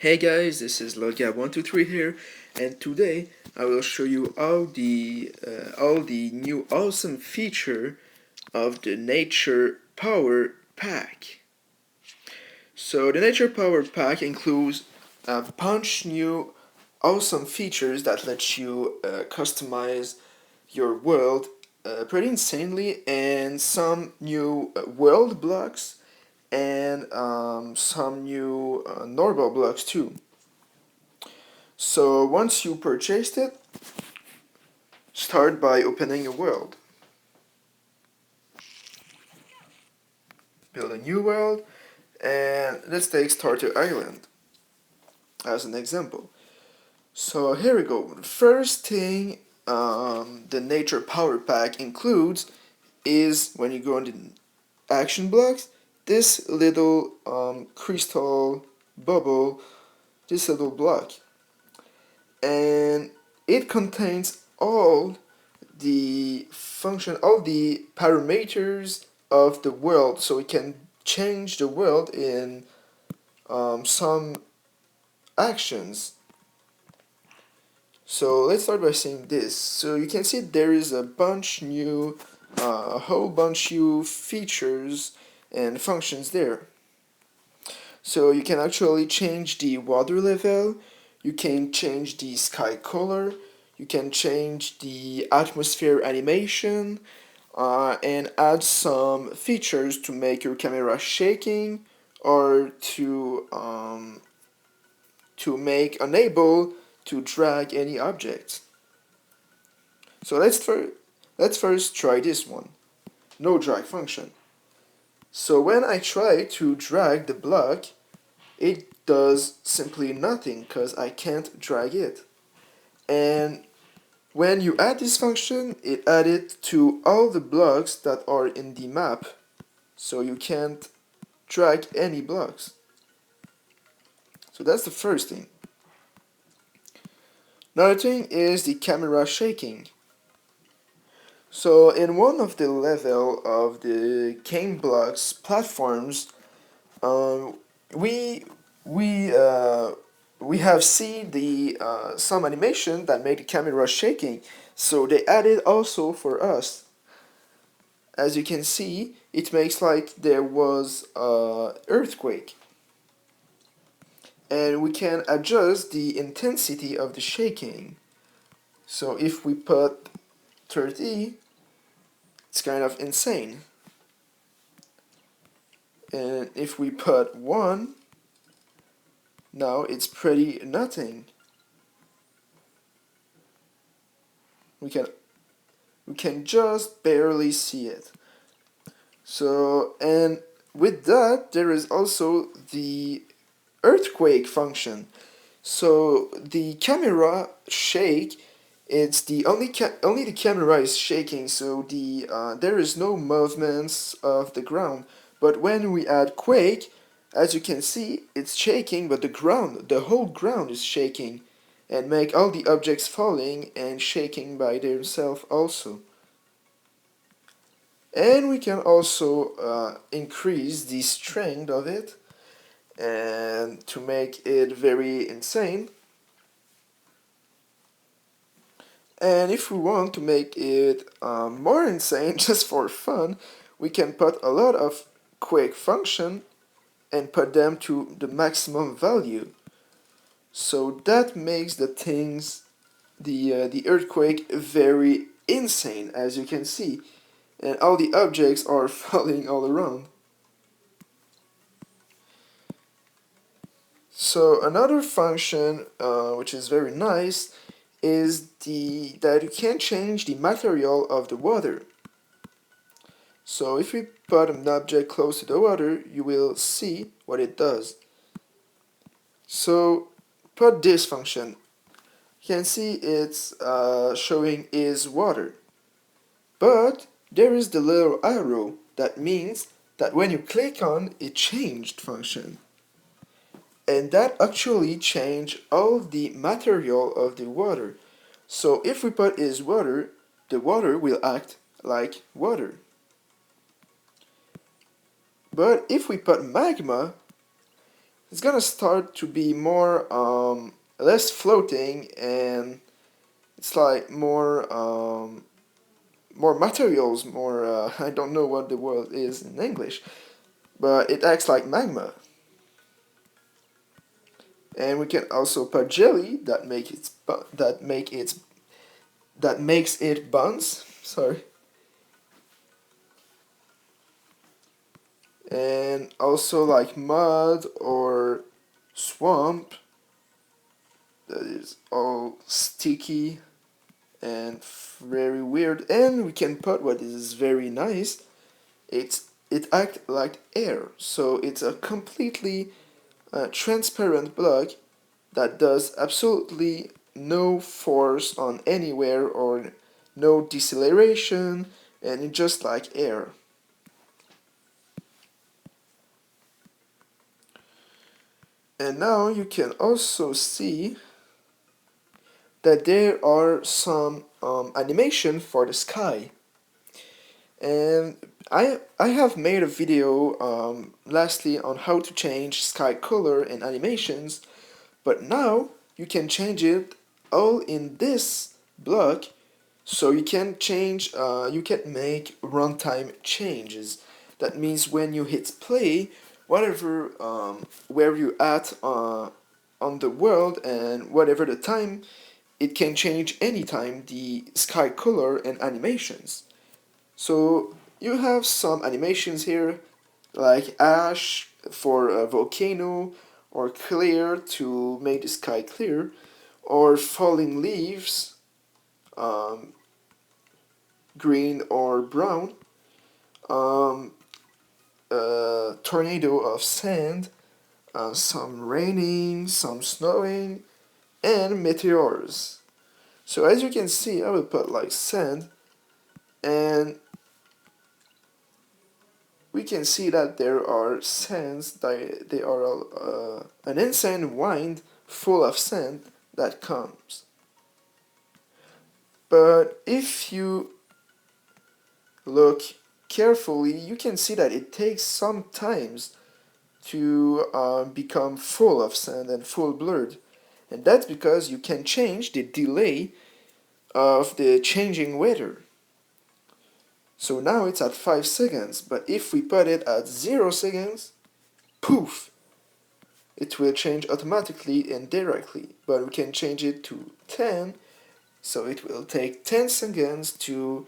Hey guys, this is Logab123 here, and today I will show you all the new awesome feature of the Nature Power Pack. So the Nature Power Pack includes a bunch new awesome features that let you customize your world pretty insanely, and some new world blocks and some new normal blocks too. So once you purchased it, start by opening a world. Build a new world, and let's take Starter Island as an example. So here we go. The first thing the Nature Power Pack includes is, when you go on the action blocks, this little crystal bubble, this little block. And it contains all the parameters of the world, so it can change the world in some actions. So let's start by seeing this. So you can see there is a whole bunch new features and functions there. So you can actually change the water level, you can change the sky color, you can change the atmosphere animation, and add some features to make your camera shaking, or to make unable to drag any objects. So let's first try this one. No drag function. So when I try to drag the block, it does simply nothing because I can't drag it. And when you add this function, it added to all the blocks that are in the map, so you can't drag any blocks. So that's the first thing. Another thing is the camera shaking. So in one of the level of the game blocks platforms, um, we we uh, we have seen the some animation that made the camera shaking. So they added also for us. As you can see, it makes like there was a earthquake, and we can adjust the intensity of the shaking. So if we put 30, it's kind of insane. And if we put 1, now it's pretty nothing. We can we can just barely see it. So, and with that, there is also the earthquake function. So the camera shake, it's the only the camera is shaking, so there is no movements of the ground. But when we add quake, as you can see, it's shaking, but the whole ground is shaking, and make all the objects falling and shaking by themselves also. And we can also increase the strength of it, and to make it very insane. And if we want to make it more insane, just for fun, we can put a lot of quick function and put them to the maximum value. So that makes the earthquake very insane, as you can see, and all the objects are falling all around. So another function which is very nice is that you can change the material of the water. So if we put an object close to the water, you will see what it does. So put this function. You can see it's showing is water. But there is the little arrow that means that when you click on it changed function. And that actually changed all the material of the water. So if we put is water, the water will act like water. But if we put magma, it's gonna start to be more less floating, and it's like more materials, more I don't know what the word is in English, but it acts like magma. And we can also put jelly that makes it buns. Sorry. And also like mud or swamp that is all sticky and very weird. And we can put what is very nice. It acts like air, so it's a completely transparent block that does absolutely no force on anywhere or no deceleration, and it's just like air. And now you can also see that there are some animation for the sky. And I have made a video lastly on how to change sky color and animations, but now you can change it all in this block. So you can change, you can make runtime changes. That means when you hit play, whatever where you at on the world and whatever the time, it can change anytime the sky color and animations. So you have some animations here, like ash for a volcano, or clear to make the sky clear, or falling leaves, um, green or brown, um, a tornado of sand, some raining, some snowing, and meteors. So as you can see, I will put like sand, and we can see that there are sands, they are an insane wind full of sand that comes. But if you look carefully, you can see that it takes some times to become full of sand and full blurred. And that's because you can change the delay of the changing weather. So now it's at 5 seconds, but if we put it at 0 seconds, poof, it will change automatically and directly. But we can change it to 10, so it will take 10 seconds to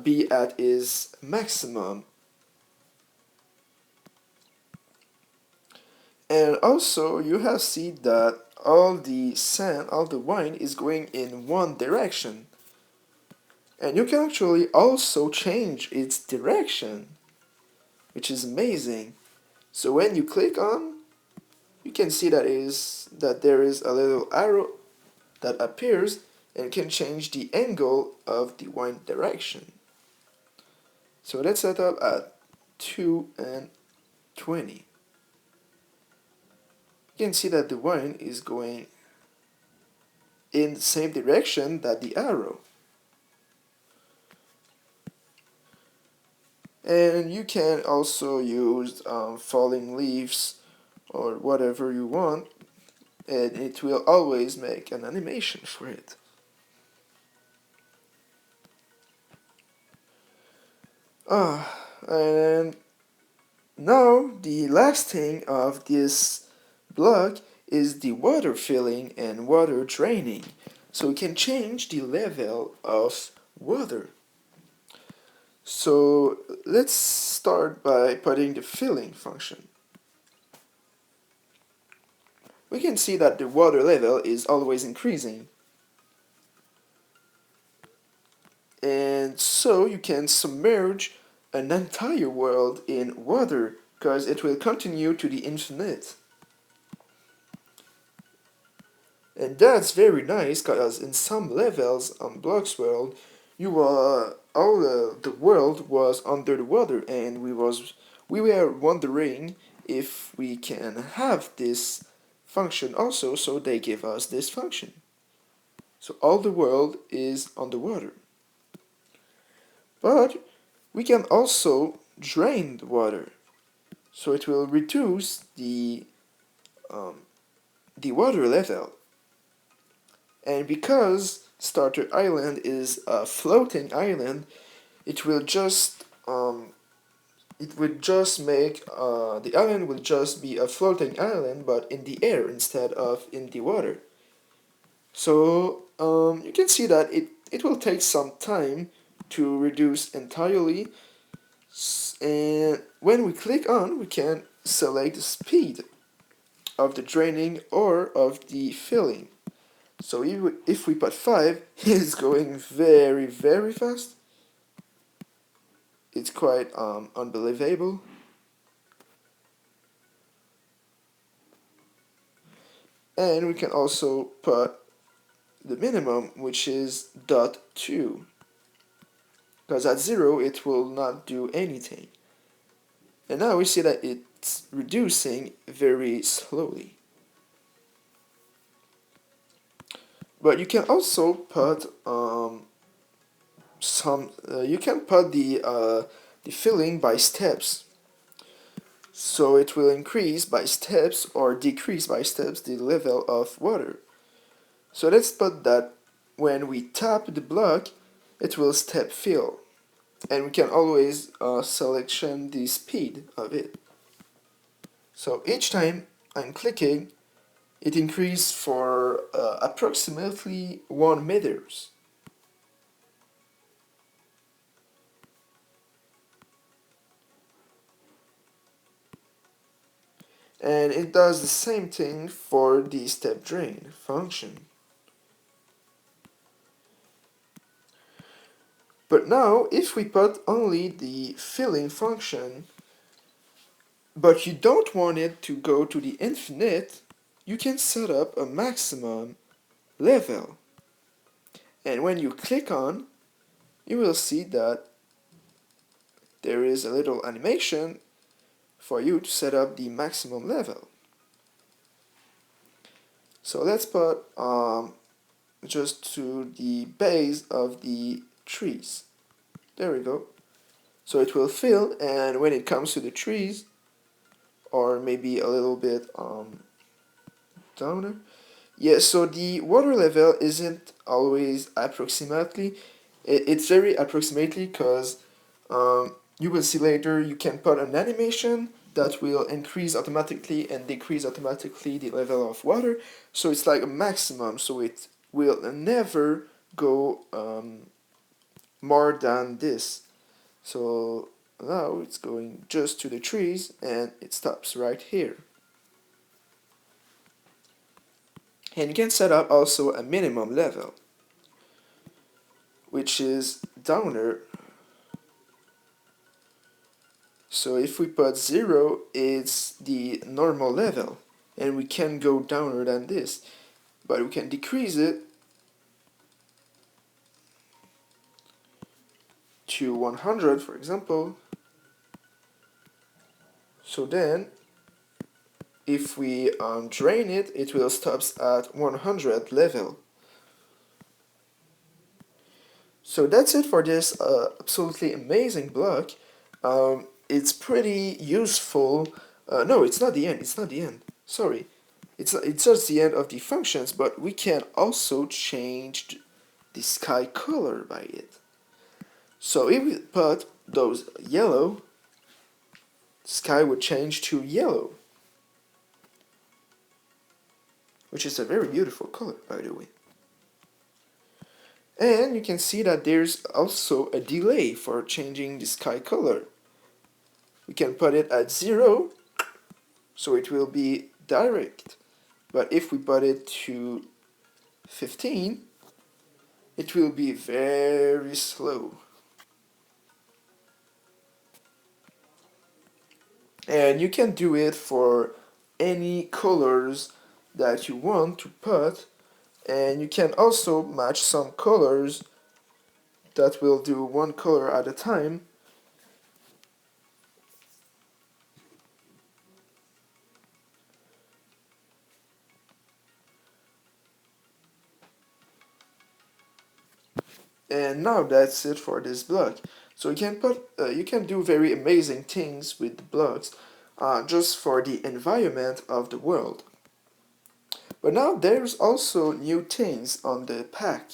be at its maximum. And also you have seen that all the sand, all the wine is going in one direction. And you can actually also change its direction, which is amazing. So when you click on, you can see that there is a little arrow that appears and can change the angle of the wine direction. So let's set up at 2 and 20. You can see that the wine is going in the same direction that the arrow. And you can also use falling leaves or whatever you want, and it will always make an animation for it. And now the last thing of this block is the water filling and water draining. So we can change the level of water. So let's start by putting the filling function. We can see that the water level is always increasing. And so you can submerge an entire world in water because it will continue to the infinite. And that's very nice because in some levels on Blocksworld, the world was under the water, and we were wondering if we can have this function also, so they give us this function. So all the world is underwater. But we can also drain the water, so it will reduce the the water level. And because Starter Island is a floating island, it will just it would just make the island will just be a floating island, but in the air instead of in the water. So you can see that it will take some time to reduce entirely, and when we click on, we can select the speed of the draining or of the filling. So if we put 5, it's going very, very fast. It's quite unbelievable. And we can also put the minimum, which is .2, because at 0 it will not do anything. And now we see that it's reducing very slowly. But you can also put you can put the filling by steps. So it will increase by steps or decrease by steps the level of water. So let's put that when we tap the block, it will step fill. And we can always selection the speed of it. So each time I'm clicking, it increases for approximately 1 meters. And it does the same thing for the step drain function. But now, if we put only the filling function, but you don't want it to go to the infinite, you can set up a maximum level. And when you click on, you will see that there is a little animation for you to set up the maximum level. So let's put just to the base of the trees. There we go. So it will fill, and when it comes to the trees, or maybe a little bit downer. Yeah, so the water level isn't always approximately. It's very approximately because you will see later you can put an animation that will increase automatically and decrease automatically the level of water. So it's like a maximum, so it will never go more than this. So now it's going just to the trees and it stops right here. And you can set up also a minimum level, which is downer. So if we put 0, it's the normal level, and we can go downer than this, but we can decrease it to 100, for example. So then, if we drain it, it will stop at 100 level. So that's it for this absolutely amazing block. It's pretty useful. No, it's not the end. It's not the end. Sorry. It's just the end of the functions, but we can also change the sky color by it. So if we put those yellow, sky would change to yellow, which is a very beautiful color, by the way. And you can see that there's also a delay for changing the sky color. We can put it at 0, so it will be direct. But if we put it to 15, it will be very slow. And you can do it for any colors that you want to put, and you can also match some colors that will do one color at a time. And now that's it for this block. So you can do very amazing things with the blocks just for the environment of the world. But now there's also new things on the pack.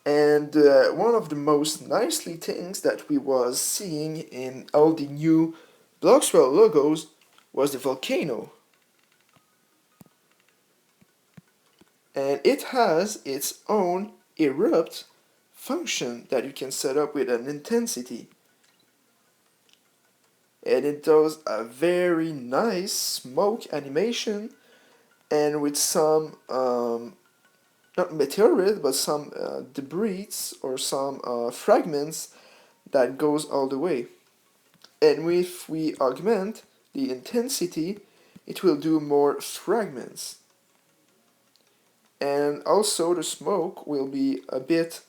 And one of the most nicely things that we was seeing in all the new Blocksworld logos was the Volcano. And it has its own erupt function that you can set up with an intensity. And it does a very nice smoke animation and with some not meteorite but some debris or some fragments that goes all the way. And if we augment the intensity, it will do more fragments. And also the smoke will be a bit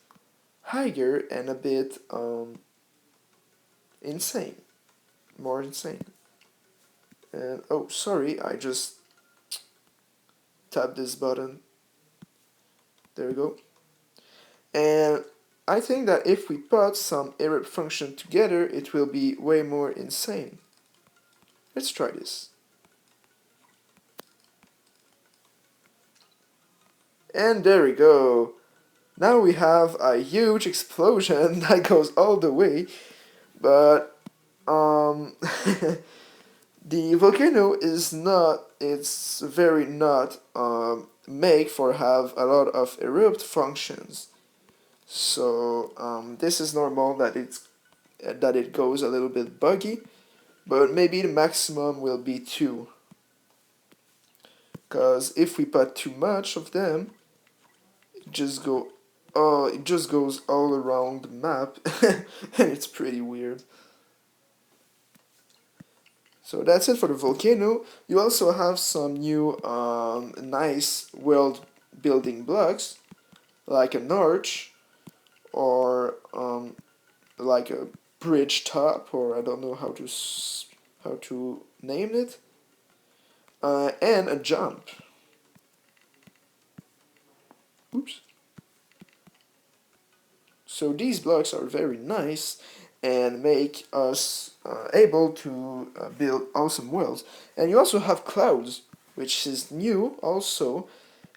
higher and a bit insane, more insane. And oh, sorry, I just tapped this button. There we go. And I think that if we put some erupt function together, it will be way more insane. Let's try this. And there we go. Now we have a huge explosion that goes all the way, but the volcano is not, it's very not make for have a lot of erupt functions. So this is normal that it goes a little bit buggy, but maybe the maximum will be 2. Because if we put too much of them, it just goes all around the map, and it's pretty weird. So that's it for the volcano. You also have some new nice world building blocks, like an arch, or like a bridge top, or I don't know how to name it, and a jump. Oops. So these blocks are very nice and make us able to build awesome worlds. And you also have clouds, which is new also,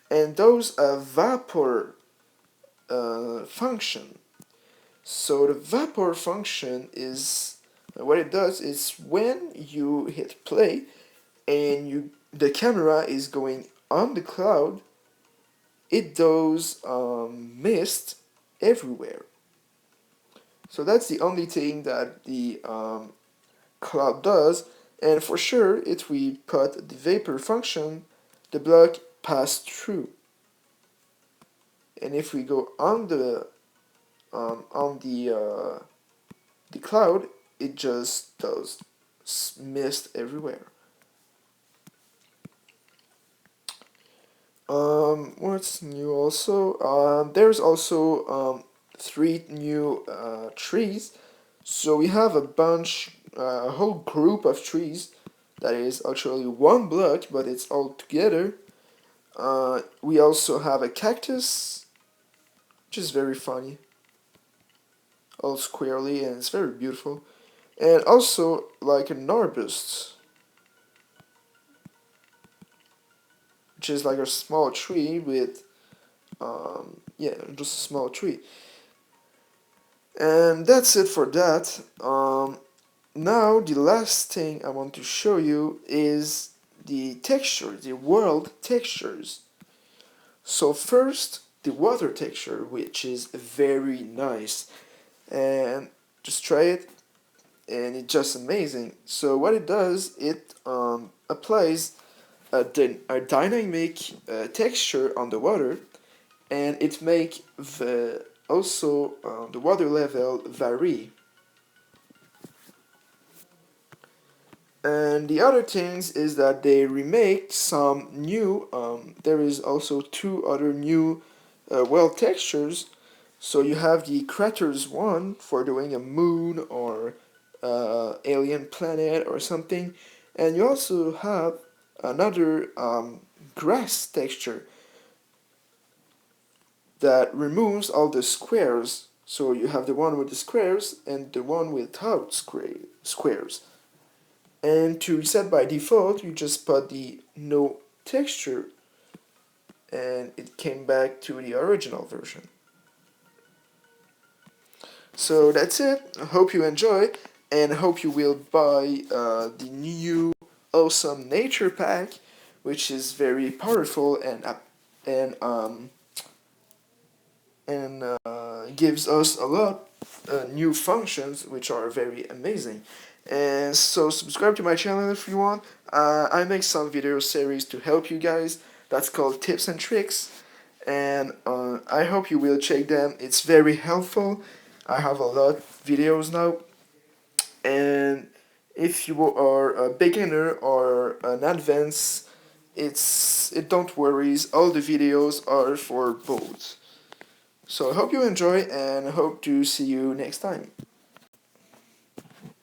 and those vapor function. So the vapor function is what it does is when you hit play and the camera is going on the cloud, it does mist everywhere. So that's the only thing that the cloud does, and for sure if we put the vapor function, the block pass through. And if we go on the cloud, it just does mist everywhere. What's new also? There's also 3 new trees. So we have a whole group of trees that is actually one block, but it's all together. We also have a cactus, which is very funny, all squarely, and it's very beautiful. And also like an arbust, which is like a small tree with, yeah, just a small tree. And that's it for that. Now the last thing I want to show you is the texture, the world textures. So first, the water texture, which is very nice. And just try it, and it's just amazing. So what it does, it applies a dynamic texture on the water, and it make the water level vary. And the other things is that they remake some new, there is also 2 other new world textures. So you have the craters one for doing a moon or alien planet or something, and you also have another grass texture that removes all the squares. So you have the one with the squares and the one without squares. And to reset by default, you just put the no texture and it came back to the original version. So that's it. I hope you enjoy, and I hope you will buy the new awesome nature pack, which is very powerful and um and gives us a lot new functions which are very amazing. And so subscribe to my channel if you want. I make some video series to help you guys. That's called Tips and Tricks, and I hope you will check them. It's very helpful. I have a lot of videos now, and if you are a beginner or an advanced, it don't worries. All the videos are for both. So I hope you enjoy and I hope to see you next time.